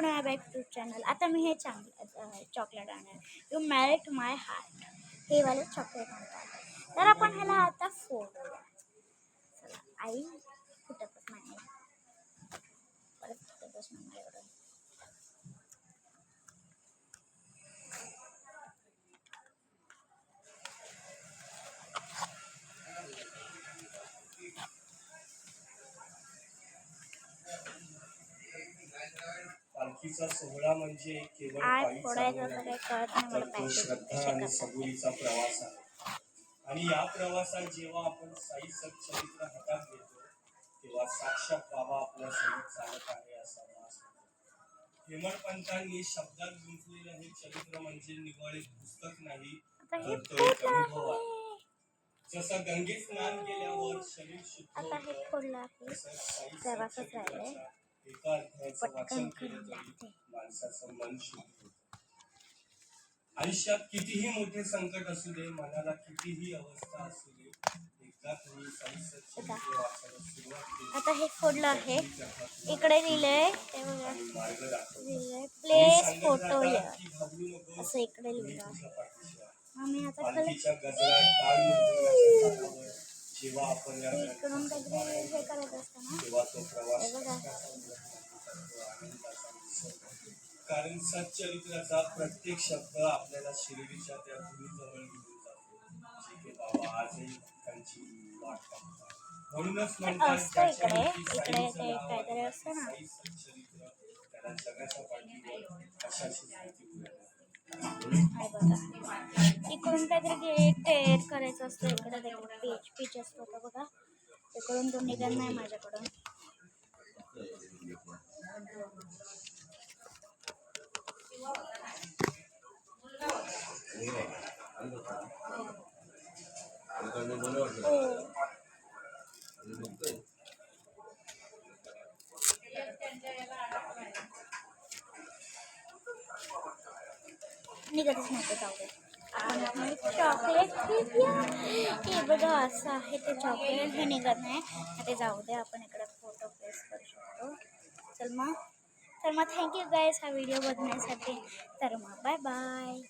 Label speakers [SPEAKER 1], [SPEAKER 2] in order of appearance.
[SPEAKER 1] Welcome to my back YouTube channel. आता मी हे चॉकलेट आणणार. यू मेल्ट माय हार्ट, हे वाले चॉकलेट आणणार. तर आपण ह्याला आता फोडूया. चला, आई फुटतच नाही, परत फुटतच नाही एवढं.
[SPEAKER 2] पालखीचा सोहळा म्हणजे केवळ पायी
[SPEAKER 1] चालणे
[SPEAKER 2] तो श्रद्धा आणि सबुरीचा प्रवास आहे. आणि या प्रवासात जेव्हा आपण साई सच्चरित्र हातात घेतो तेव्हा साक्षात बाबा आपल्या सोबत चालत आहे असा भास होतो. हेमडपंतांनी शब्दात गुंतलेलं हे चरित्र म्हणजे निव्वळ एक पुस्तक नाही, तर तो एक अनुभव आहे. जसं गंगेत स्नान केल्यावर शरीर शुद्ध होतं, तसं साई सच्चरित्राच्या एका अध्यायाचं वाचन केलं तरी माणसाचं मन शुद्ध होतं. आयुष्यात कितीही मोठे संकट असू दे, मनाला कितीही अवस्था असू दे, एकदा तुम्ही साई सच्चरित्र वाचायला सुरुवात केली.
[SPEAKER 1] आता हे फोडलं आहे, इकडे लिहिलंय ते बघा, लिहिलंय प्लेस फोटो हिअर असं इकडे लिहिलं. आम्ही आता
[SPEAKER 2] जेव्हा आपण
[SPEAKER 1] इकडून काहीतरी हे करायचं असतं ना,
[SPEAKER 2] तेव्हा तो प्रवास
[SPEAKER 1] बघा.
[SPEAKER 2] कारण सच्चरित्राचा प्रत्येक शब्द आपल्याला शिर्डीच्या त्या भूमीजवळ घेऊन जातो, जिथे बाबा आजही त्यांची वाट पाहतात. म्हणूनच म्हणतात
[SPEAKER 1] काहीतरी असतं ना,
[SPEAKER 2] साई सच्चरित्र त्याला जगाच्या पाठीवर कशाची माहिती पुरवणार.
[SPEAKER 1] इकडून काहीतरी टेर करायचं असतं, इकडे पेज असतो का बघा, इकडून तो निघत नाही माझ्याकडून. निघतच नव्हतं, जाऊ दे. आपण चॉकलेट हे बघा असं आहे ते चॉकलेट, हे निघत नाही ते, जाऊ दे. आपण इकडे फोटो प्लेस करू शकतो. तर मग थँक्यू गाईज हा व्हिडिओ बघण्यासाठी. तर मग बाय बाय.